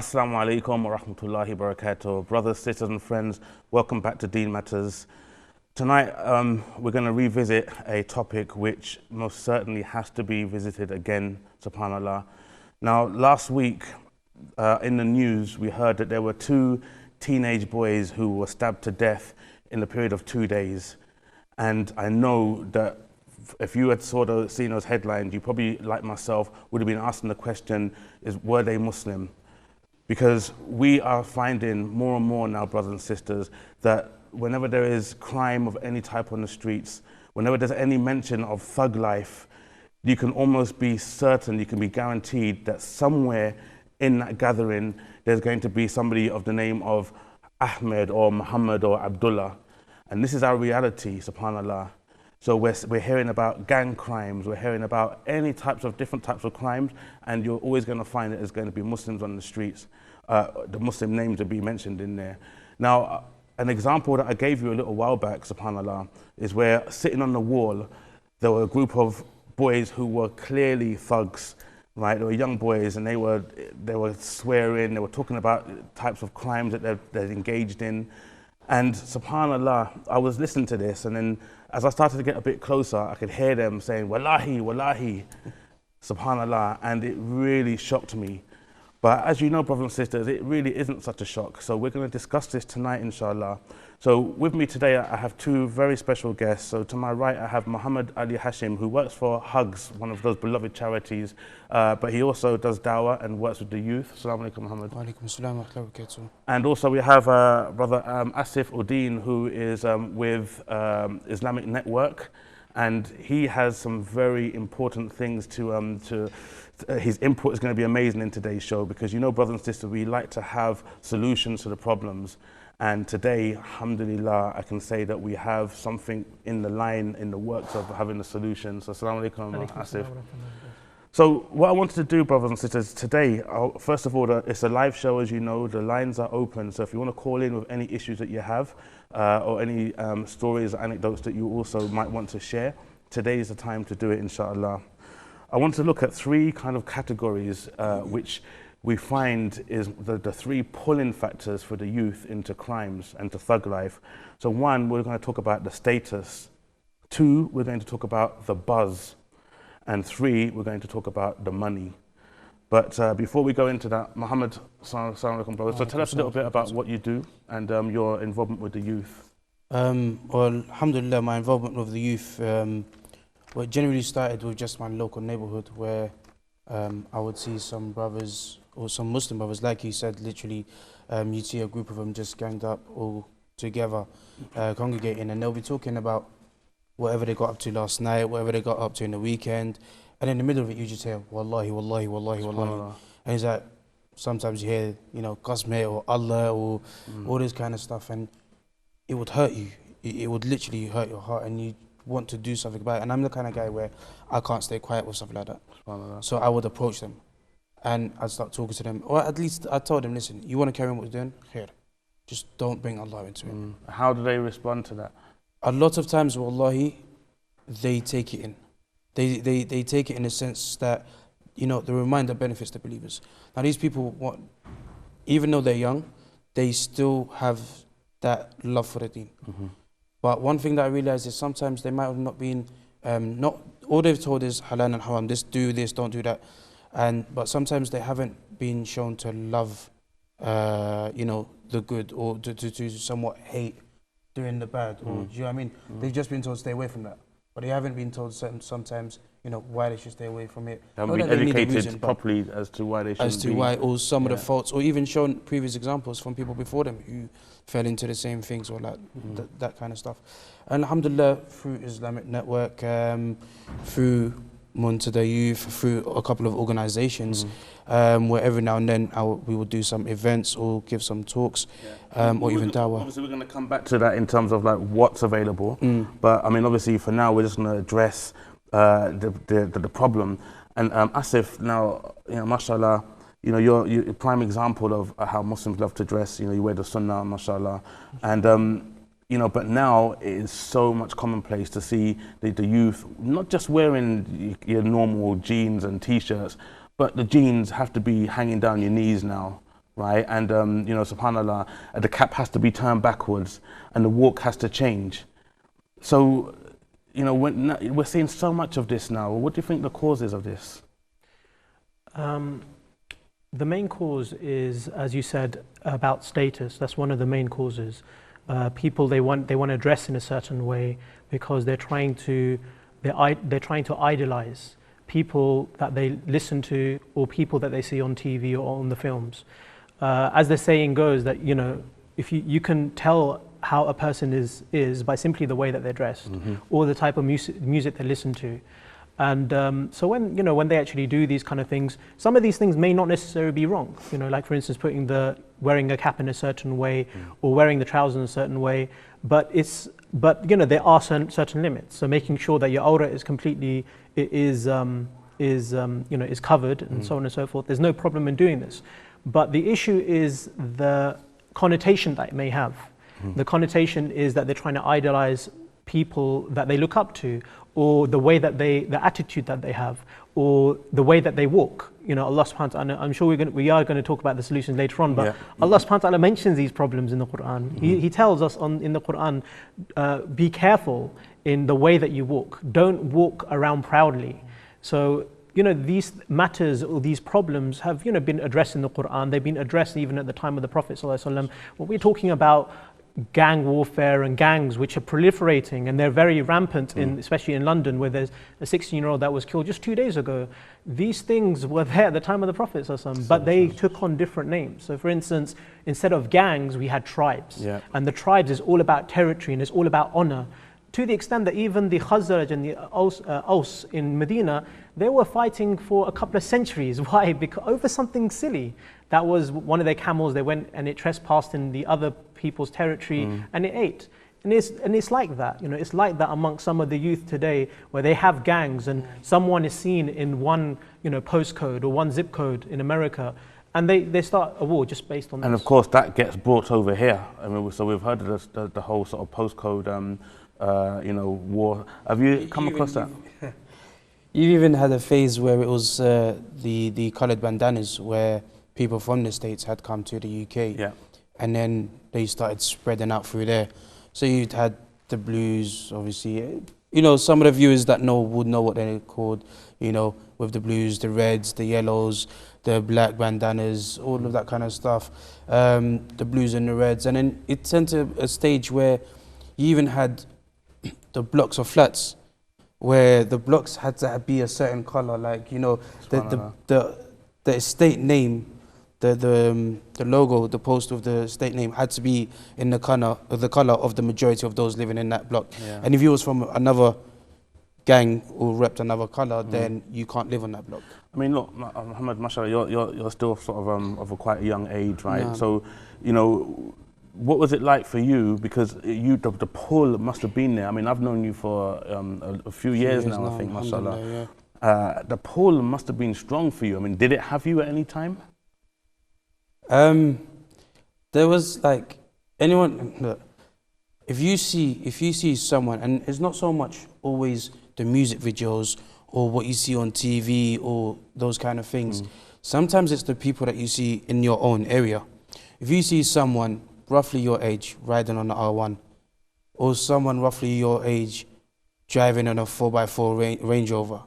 Assalamu alaikum wa rahmatullahi wa barakatuh. Brothers, sisters and friends, welcome back to Deen Matters. Tonight we're going to revisit a topic which most certainly has to be visited again, subhanAllah. Now last week in the news we heard that there were two teenage boys who were stabbed to death in the period of 2 days. And I know that if you had seen those headlines, you probably, like myself, would have been asking the question, were they Muslim? Because we are finding more and more now, brothers and sisters, that whenever there is crime of any type on the streets, whenever there's any mention of thug life, you can almost be certain, you can be guaranteed that somewhere in that gathering, there's going to be somebody of the name of Ahmed or Muhammad or Abdullah. And this is our reality, subhanAllah. So we're hearing about gang crimes, we're hearing about any different types of crimes, and you're always going to find that there's going to be Muslims on the streets. The Muslim names will be mentioned in there. Now, an example that I gave you a little while back, subhanAllah, is where sitting on the wall, there were a group of boys who were clearly thugs, right? They were young boys, and they were swearing, they were talking about types of crimes that they're engaged in. And subhanAllah, I was listening to this, and then as I started to get a bit closer, I could hear them saying, Wallahi, Wallahi, subhanAllah, and it really shocked me. But as you know, brothers and sisters, it really isn't such a shock. So we're going to discuss this tonight, inshallah. So with me today, I have two very special guests. So to my right, I have Muhammad Ali Hashim, who works for Thugz, one of those beloved charities, but he also does dawah and works with the youth. Assalamu alaikum, Muhammad. Wa alaikum assalam wa rahmatullahi wa barakatuh. And also we have brother Asif Deen, who is with Islamic Network, and he has some very important things his input is going to be amazing in today's show, because you know, brothers and sisters, we like to have solutions to the problems. And today, alhamdulillah, I can say that we have something in the works of having a solution. So assalamu alaikum, Asif. So what I wanted to do, brothers and sisters, today, first of all, it's a live show, as you know, the lines are open. So if you want to call in with any issues that you have, or any stories or anecdotes that you also might want to share, today is the time to do it, inshallah. I want to look at three kind of categories which we find is the three pulling factors for the youth into crimes and to thug life. So one, we're going to talk about the status. Two, we're going to talk about the buzz. And three, we're going to talk about the money. But before we go into that, Muhammad, assalamu alaikum, brother. So tell us a little bit about what you do and your involvement with the youth. Well, alhamdulillah, my involvement with the youth, well, it generally started with just my local neighborhood, where I would see some brothers, or some Muslim brothers, like you said, literally, you'd see a group of them just ganged up all together, congregating, and they'll be talking about whatever they got up to last night, whatever they got up to in the weekend, and in the middle of it you just hear, Wallahi, Wallahi, Wallahi, Wallahi. And it's like, sometimes you hear, you know, Qasme or Allah or all this kind of stuff, and it would hurt you. It would literally hurt your heart, and you want to do something about it. And I'm the kind of guy where I can't stay quiet with something like that. So I would approach them and I'd start talking to them, or at least I told them, listen, you want to carry on what you're doing? Here, just don't bring Allah into it. How do they respond to that? A lot of times, wallahi, they take it in. They take it in the sense that, you know, the reminder benefits the believers. Now these people, even though they're young, they still have that love for the deen. But one thing that I realized is sometimes they might have not been, not all they've told is halal and haram, do this, don't do that. But sometimes they haven't been shown to love, you know, the good, or to somewhat hate doing the bad, or do you know what I mean? They've just been told to stay away from that. But they haven't been told sometimes, you know, why they should stay away from it. They haven't been educated properly as to why they shouldn't be. As to why, or some of the faults, or even shown previous examples from people before them who fell into the same things, or like that kind of stuff. And alhamdulillah, through Islamic Network, through Muntada Youth, through a couple of organizations, where every now and then we will do some events or give some talks, or even dawah. Obviously we're going to come back to that in terms of like what's available, but I mean, obviously for now we're just going to address the problem. And Asif, now, you know, mashallah, you know, you're a prime example of how Muslims love to dress. You know, you wear the sunnah, mashallah, and you know, but now it is so much commonplace to see the youth not just wearing your normal jeans and t-shirts, but the jeans have to be hanging down your knees now. right? And you know, subhanallah, the cap has to be turned backwards, and the walk has to change. So, you know, we're seeing so much of this now. What do you think the cause is of this? The main cause is, as you said, about status. That's one of the main causes. People, they want to dress in a certain way because they're trying to idolize people that they listen to or people that they see on TV or on the films. As the saying goes, that, you know, if you can tell how a person is by simply the way that they're dressed, or the type of music they listen to. And so when they actually do these kind of things, some of these things may not necessarily be wrong. You know, like for instance, wearing a cap in a certain way, or wearing the trousers in a certain way. But you know, there are certain limits. So making sure that your aura is completely is covered, and so on and so forth. There's no problem in doing this. But the issue is the connotation that it may have. The connotation is that they're trying to idolize people that they look up to, or the way that the attitude that they have, or the way that they walk. You know, Allah subhanahu wa ta'ala, I'm sure we are going to talk about the solutions later on, but Allah subhanahu wa ta'ala mentions these problems in the Quran. He tells us in the Quran, be careful in the way that you walk. Don't walk around proudly. So, you know, these matters or these problems have, you know, been addressed in the Quran. They've been addressed even at the time of the Prophet ﷺ. What we're talking about, gang warfare and gangs which are proliferating, and they're very rampant especially in London, where there's a 16-year-old that was killed just 2 days ago. These things were there at the time of the Prophet ﷺ, but they took on different names. So for instance, instead of gangs, we had tribes. And the tribes is all about territory and it's all about honor, to the extent that even the Khazraj and the Aus in Medina, they were fighting for a couple of centuries. Why? Because over something silly. That was one of their camels. They went and it trespassed in the other people's territory, and it ate. And it's like that. You know, it's like that amongst some of the youth today, where they have gangs, and someone is seen in one, you know, postcode or one zip code in America, and they start a war just based on that. And of course, that gets brought over here. I mean, so we've heard of the whole sort of postcode, you know, war. Have you come across that? You've even had a phase where it was the coloured bandanas, where people from the States had come to the UK, and then they started spreading out through there. So you'd had the blues, obviously. You know, some of the viewers that would know what they're called, you know, with the blues, the reds, the yellows, the black bandanas, all of that kind of stuff, the blues and the reds. And then it sent to a stage where you even had the blocks of flats, where the blocks had to be a certain colour, like, you know, the estate name, the logo, the post of the estate name had to be in the colour of the majority of those living in that block. And if you was from another gang or repped another colour, then you can't live on that block. I mean, look, Muhammad, mashallah, you're still sort of a quite a young age, right? So, you know, what was it like for you? Because the pull must have been there. I mean, I've known you for a few years now, I think, mashallah. The pull must have been strong for you. I mean, did it have you at any time? There was like anyone. Look, if you see someone, and it's not so much always the music videos or what you see on TV or those kind of things. Sometimes it's the people that you see in your own area. If you see someone roughly your age riding on the R1, or someone roughly your age driving on a 4x4 Range Rover,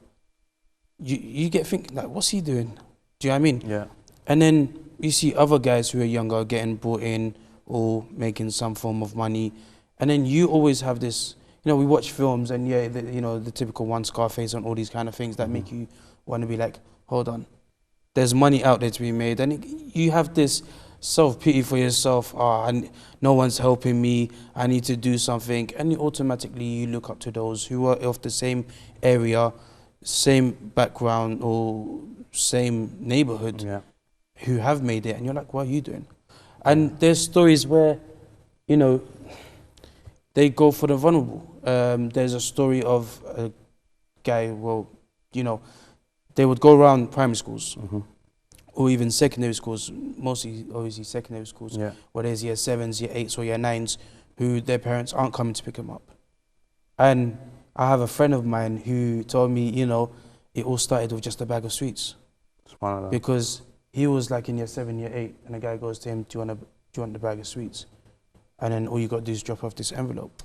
you get thinking, like, what's he doing? Do you know what I mean? Yeah. And then you see other guys who are younger getting brought in or making some form of money, and then you always have this, you know, we watch films and you know, the typical one, Scarface and all these kind of things that make you want to be like, hold on, there's money out there to be made, and you have this self-pity for yourself. And no one's helping me, I need to do something, and automatically you look up to those who are of the same area, same background or same neighborhood, who have made it, and you're like, what are you doing? And there's stories where, you know, they go for the vulnerable. There's a story of a guy, well, you know, they would go around primary schools or even secondary schools, mostly obviously secondary schools, where there's year 7s, year 8s or year 9s who their parents aren't coming to pick them up. And I have a friend of mine who told me, you know, it all started with just a bag of sweets. Because he was like in year 7, year 8, and a guy goes to him, do you want the bag of sweets? And then all you got to do is drop off this envelope.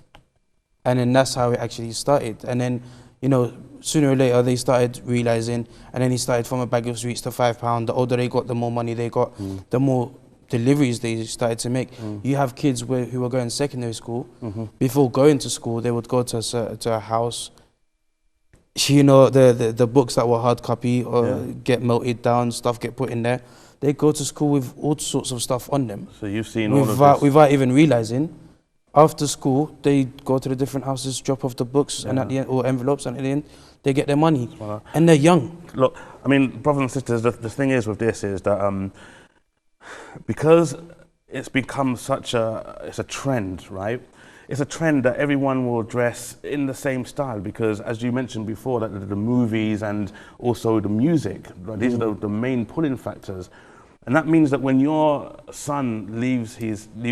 And then that's how it actually started. And then, you know, sooner or later they started realizing, and then he started from a bag of sweets to £5. The older they got, the more money they got, the more deliveries they started to make. You have kids who were going to secondary school. Before going to school, they would go to a house. You know, the books that were hard copy or get melted down, stuff get put in there. They go to school with all sorts of stuff on them. So you've seen all of this. Without even realizing. After school, they go to the different houses, drop off the books, and at the end, or envelopes, and at the end, they get their money. And they're young. Look, I mean, brothers and sisters, the thing is with this is that because it's become it's a trend, right? It's a trend that everyone will dress in the same style because, as you mentioned before, that the movies and also the music, right, these are the main pulling factors. And that means that when your son leaves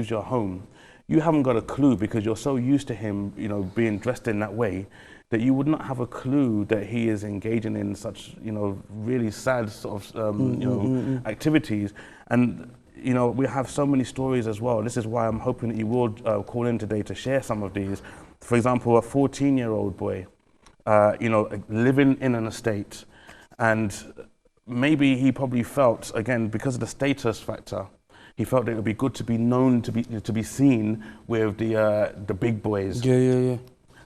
your home, you haven't got a clue because you're so used to him, you know, being dressed in that way that you would not have a clue that he is engaging in such, you know, really sad sort of, activities. And, you know, we have so many stories as well. This is why I'm hoping that you will call in today to share some of these. For example, a 14-year-old boy, you know, living in an estate, and maybe he probably felt, again, because of the status factor, he felt that it would be good to be known, to be seen with the big boys. Yeah.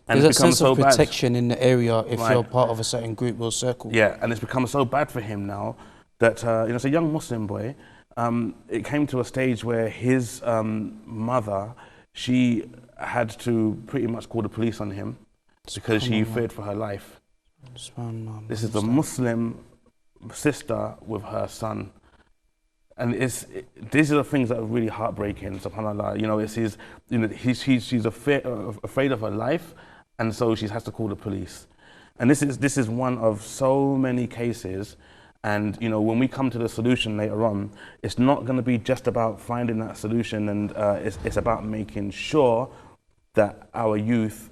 And there's a sense so of protection in the area if right. you're part of a certain group or circle. Yeah, and it's become so bad for him now that, you know, it's a young Muslim boy. It came to a stage where his mother, she had to pretty much call the police on him because she feared for her life. This is the Muslim sister with her son. And these are the things that are really heartbreaking, subhanAllah. You know, she's afraid of her life, and so she has to call the police. And this is one of so many cases. And, you know, when we come to the solution later on, it's not going to be just about finding that solution, and it's about making sure that our youth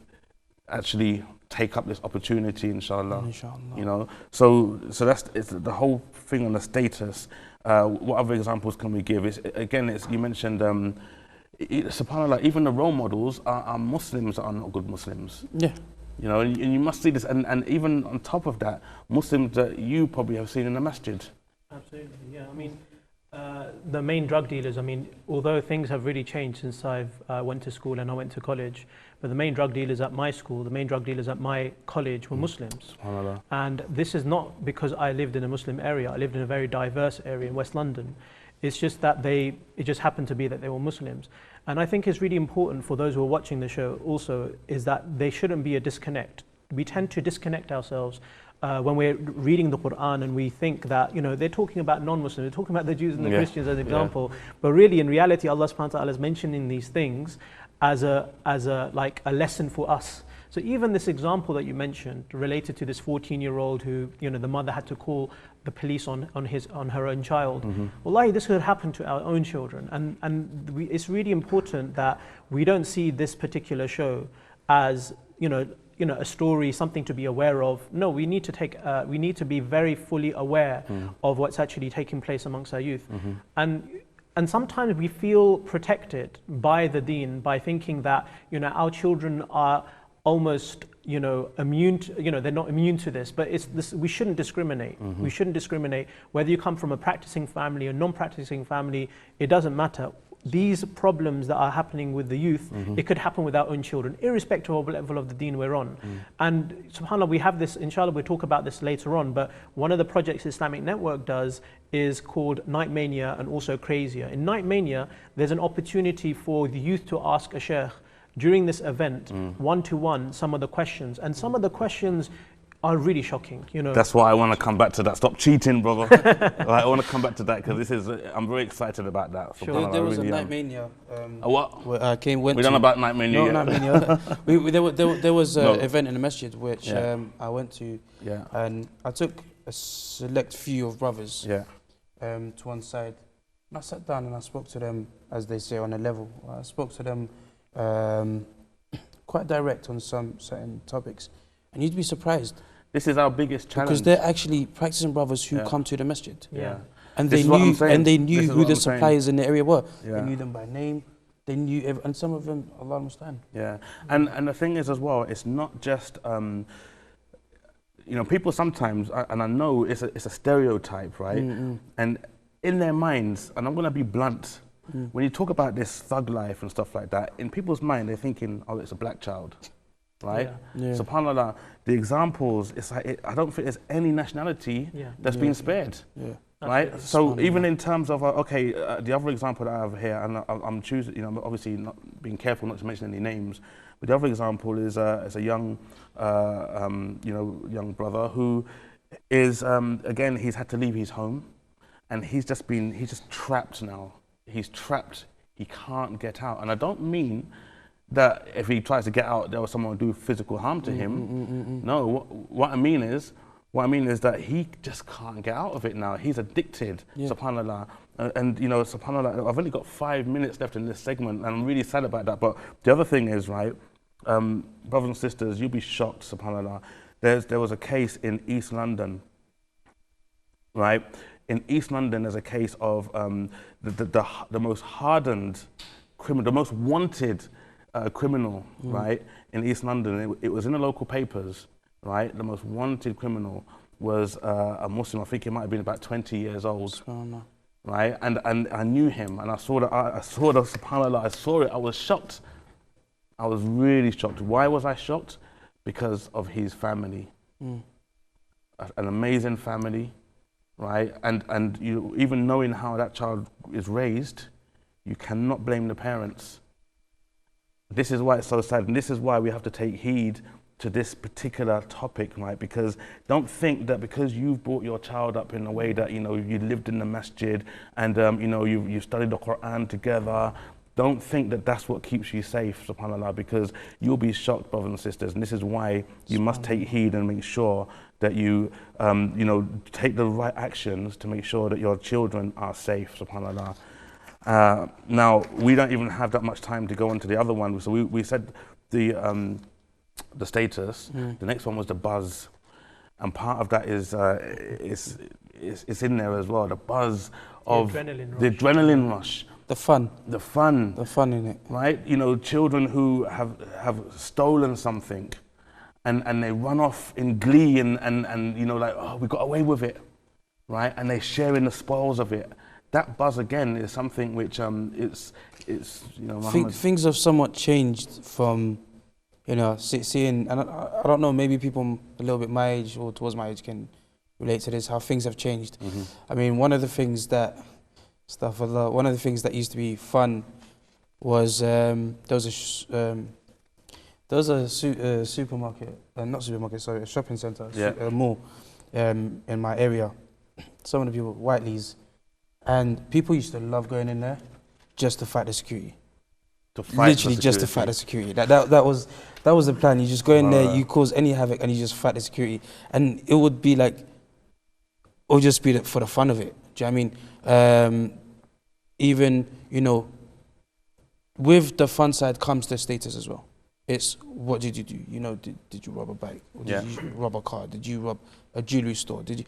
actually take up this opportunity, inshallah. You know, so it's the whole thing on the status. What other examples can we give? You mentioned, subhanAllah, even the role models are Muslims that are not good Muslims. Yeah. You know, and you must see this, and even on top of that, Muslims that you probably have seen in the masjid. Absolutely, yeah. I mean, the main drug dealers, I mean, although things have really changed since I've went to school and I went to college, but the main drug dealers at my school, the main drug dealers at my college were Muslims. And this is not because I lived in a Muslim area. I lived in a very diverse area in West London. It's just that it just happened to be that they were Muslims. And I think it's really important for those who are watching the show also is that there shouldn't be a disconnect. We tend to disconnect ourselves when we're reading the Quran, and we think that, you know, they're talking about non-Muslims, they're talking about the Jews and the Christians as an example, but really in reality Allah subhanahu wa ta'ala is mentioning these things as a lesson for us. So even this example that you mentioned related to this 14-year-old who, you know, the mother had to call the police on her own child. Wallahi, this could happen to our own children, and it's really important that we don't see this particular show as, you know, a story, something to be aware of. No, we need to be very fully aware of what's actually taking place amongst our youth. And sometimes we feel protected by the Deen by thinking that, you know, our children are almost, you know, immune to, you know, they're not immune to this, but we shouldn't discriminate. We shouldn't discriminate whether you come from a practicing family or non-practicing family. It doesn't matter. These problems that are happening with the youth, it could happen with our own children, irrespective of what level of the Deen we're on. And subhanAllah, we have this, inshallah, we'll talk about this later on, but one of the projects Islamic Network does is called Night Mania and also Crazier. In Night Mania, there's an opportunity for the youth to ask a sheikh during this event, one-to-one, some of the questions. And some of the questions are really shocking, you know. That's why I want to come back to that. Stop cheating, brother. I want to come back to that because I'm very excited about that. Sure. There was a Night Mania. What? We done about Night Mania. No, Night Mania. There was an event in the masjid which I went to, and I took a select few of brothers to one side. And I sat down and I spoke to them, as they say, on a level. I spoke to them quite direct on some certain topics, and you'd be surprised. This is our biggest challenge. Because they're actually practicing brothers who come to the masjid. And This they is what I'm knew, saying. and they This knew is who what the I'm saying. suppliers in the area were. Yeah. They knew them by name. They knew, and some of them, Allah understand. Yeah, and the thing is as well, it's not just you know, people sometimes, and I know it's a stereotype, right? And in their minds, and I'm gonna be blunt, when you talk about this thug life and stuff like that, in people's mind they're thinking, oh, it's a black child, right? Yeah. Yeah. SubhanAllah, the examples, it's like I don't think there's any nationality that's been spared. Yeah. Right. So even in terms of the other example that I have here, and I'm choosing, you know, I'm obviously not being careful not to mention any names, but the other example is a young, you know, young brother who is again, he's had to leave his home, and he's just trapped now. He's trapped. He can't get out, and I don't mean that if he tries to get out, there was someone who do physical harm to him. No, what I mean is that he just can't get out of it now. He's addicted, subhanAllah. And you know, subhanAllah, I've only got 5 minutes left in this segment, and I'm really sad about that. But the other thing is, right, brothers and sisters, you'll be shocked, subhanAllah. There was a case in East London, right? In East London, there's a case of the most hardened criminal, the most wanted criminal, right, in East London. It was in the local papers. Right, the most wanted criminal was a Muslim. I think he might have been about 20 years old. Right, and I knew him, and I saw the subhanAllah. I saw it. I was shocked. I was really shocked. Why was I shocked? Because of his family, an amazing family, right? And you, even knowing how that child is raised, you cannot blame the parents. This is why it's so sad, and this is why we have to take heed to this particular topic, right? Because don't think that because you've brought your child up in a way that, you know, you lived in the masjid and, you know, you studied the Quran together, don't think that that's what keeps you safe, subhanAllah, because you'll be shocked, brothers and sisters. And this is why you must take heed and make sure that you, you know, take the right actions to make sure that your children are safe, subhanAllah. Now, we don't even have that much time to go into the other one. So we said the status. The next one was the buzz, and part of that is it's in there as well. The buzz of the adrenaline rush, the fun in it. Right, you know, children who have stolen something, and they run off in glee and you know, like, oh, we got away with it, right? And they share in the spoils of it. That buzz again is something which it's you know, things have somewhat changed from. You know, seeing, and I don't know, maybe people a little bit my age or towards my age can relate to this, how things have changed. I mean, one of the things that used to be fun was there was a supermarket, not supermarket, sorry, a shopping centre, a mall in my area. Some of the people, Whiteley's, and people used to love going in there just to fight the security. Literally just to fight the security. That was the plan. You just go in there, you cause any havoc, and you just fight the security. And it would be like, it would just be for the fun of it. Do you know what I mean? Even, you know, with the fun side comes the status as well. It's, what did you do? You know, did you rob a bank? Or did you rob a car? Did you rob a jewelry store? Did you?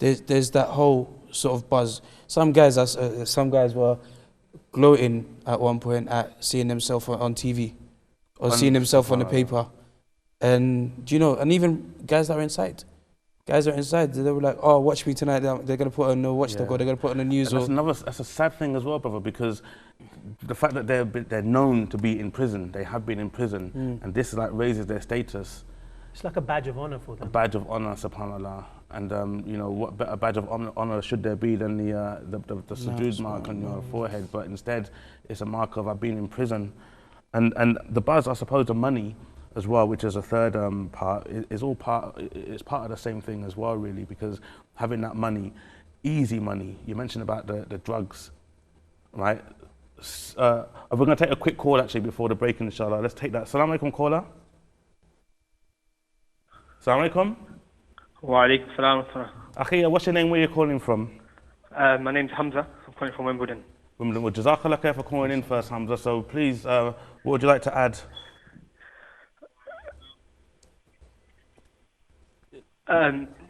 There's that whole sort of buzz. Some guys were gloating at one point at seeing themselves on TV or seeing themselves on the paper. And, do you know, and even guys that are inside, they were like, oh, watch me tonight. They're going to put on the watchdog or they're going to put on the news. That's a sad thing as well, brother, because the fact that they're known to be in prison, they have been in prison, and this like raises their status. It's like a badge of honor for them. A badge of honor, subhanAllah. And you know, what better badge of honor should there be than the sujood mark on your forehead? But instead, it's a mark of I've been in prison. And the buzz, I suppose, the money as well, which is a third part, is all part. It's part of the same thing as well, really, because having that money, easy money. You mentioned about the drugs, right? We're going to take a quick call actually before the break, inshallah. Let's take that. Assalamu alaikum, caller. Assalamu alaikum. Wa alaikum salam. Akhi, what's your name? Where are you calling from? My name's Hamza. I'm calling from Wimbledon. Wimbledon. Well, Jazakallah khair for calling in first, Hamza. So please, what would you like to add?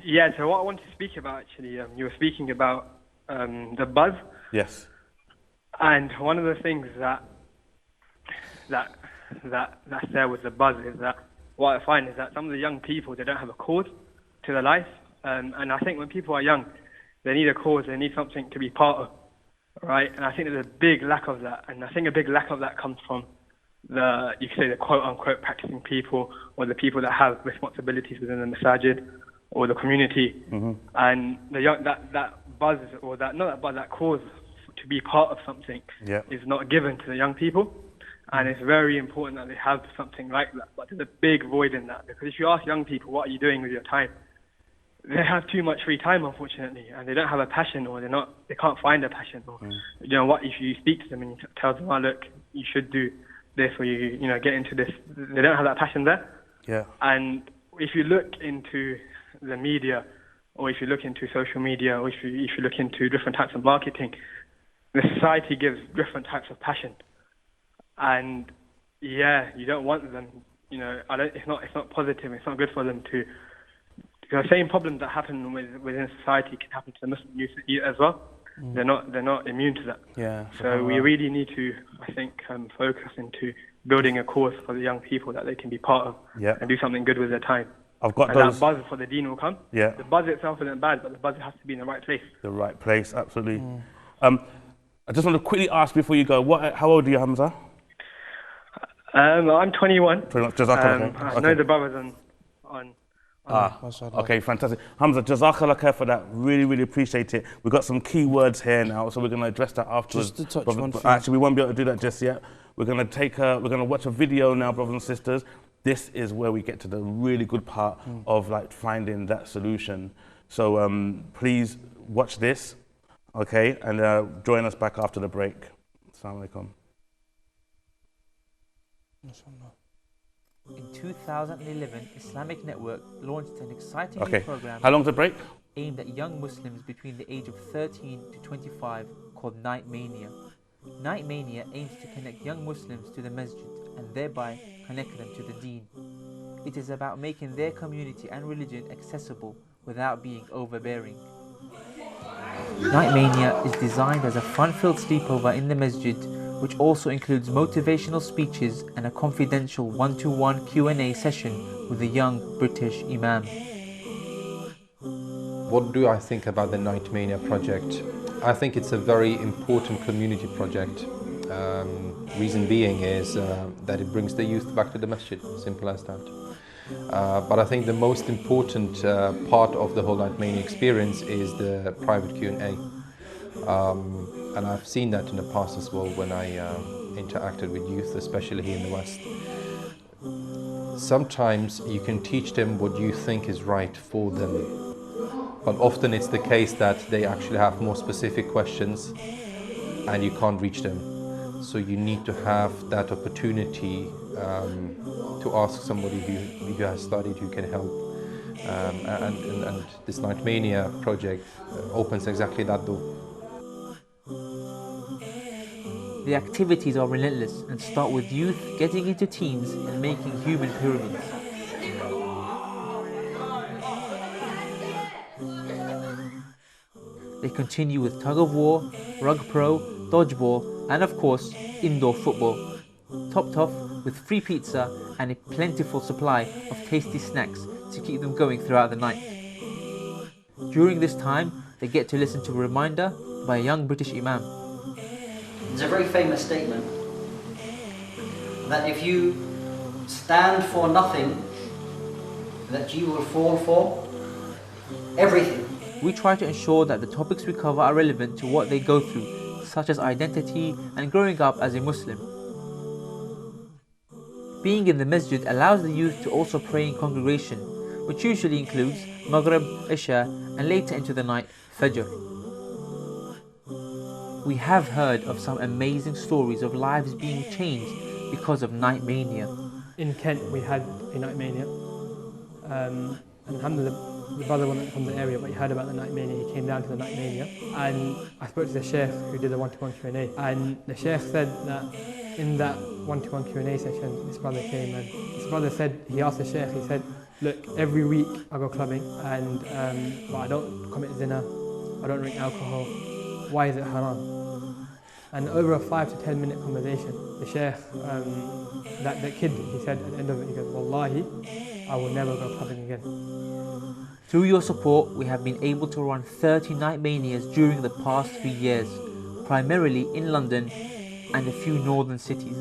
Yeah, so what I wanted to speak about actually, you were speaking about the buzz. Yes. And one of the things that's there with the buzz is that what I find is that some of the young people, they don't have a cause to their life. And I think when people are young, they need a cause, they need something to be part of, right? And I think there's a big lack of that. And I think a big lack of that comes from you could say the quote-unquote practicing people, or the people that have responsibilities within the masajid or the community. And the young, that buzz, or that, not that buzz, that cause to be part of something is not given to the young people. And it's very important that they have something like that. But there's a big void in that, because if you ask young people, what are you doing with your time? They have too much free time, unfortunately, and they don't have a passion, or they can't find a passion. Or you know what? If you speak to them and you tell them, "Oh, look, you should do this," or you get into this, they don't have that passion there. Yeah. And if you look into the media, or if you look into social media, or if you look into different types of marketing, the society gives different types of passion. And yeah, you don't want them. It's not positive. It's not good for them to. The same problems that happen within society can happen to the Muslim youth as well. They're not immune to that. Yeah. So we really need to, I think, focus into building a course for the young people that they can be part of and do something good with their time. I've got that buzz for the Deen will come. Yeah. The buzz itself isn't bad, but the buzz has to be in the right place. The right place, absolutely. I just want to quickly ask before you go, how old are you, Hamza? I'm 21. I know the brothers on okay, fantastic. Hamza, Jazakallah khair for that. Really, really appreciate it. We've got some key words here now, so we're going to address that afterwards. Just to touch one thing. Actually, we won't be able to do that just yet. We're going to watch a video now, brothers and sisters. This is where we get to the really good part of finding that solution. So please watch this, okay, and join us back after the break. Assalamu alaikum. In 2011, Islamic Network launched an exciting new program. How long's the break? Aimed at young Muslims between the age of 13 to 25 called Night Mania. Night Mania aims to connect young Muslims to the masjid and thereby connect them to the Deen. It is about making their community and religion accessible without being overbearing. Night Mania is designed as a fun-filled sleepover in the masjid, which also includes motivational speeches and a confidential one-to-one Q&A session with a young British Imam. What do I think about the Night Mania project? I think it's a very important community project. Reason being is that it brings the youth back to the masjid, simple as that. But I think the most important part of the whole Night Mania experience is the private Q&A. And I've seen that in the past as well when I interacted with youth, especially here in the West. Sometimes you can teach them what you think is right for them, but often it's the case that they actually have more specific questions and you can't reach them. So you need to have that opportunity to ask somebody who has studied, who can help. And this Night Mania project opens exactly that door. The activities are relentless and start with youth getting into teams and making human pyramids. They continue with tug of war, rug pro, dodgeball, and of course, indoor football, topped off with free pizza and a plentiful supply of tasty snacks to keep them going throughout the night. During this time, they get to listen to a reminder by a young British Imam. There's a very famous statement that if you stand for nothing, that you will fall for everything. We try to ensure that the topics we cover are relevant to what they go through, such as identity and growing up as a Muslim. Being in the masjid allows the youth to also pray in congregation, which usually includes Maghrib, Isha, and later into the night, Fajr. We have heard of some amazing stories of lives being changed because of Night Mania. In Kent, we had a Night Mania. And alhamdulillah, the brother wasn't from the area, but he heard about the Night Mania. He came down to the Night Mania. And I spoke to the Sheikh who did the one-to-one Q&A. And the Sheikh said that in that one-to-one Q&A session, this brother came and this brother said, he asked the Sheikh, he said, look, every week I go clubbing but I don't commit zina, I don't drink alcohol, why is it haram? And over a 5 to 10 minute conversation, the Shaykh, that kid, he said at the end of it, he goes, Wallahi, I will never go clubbing again. Through your support, we have been able to run 30 night manias during the past 3 years, primarily in London and a few northern cities.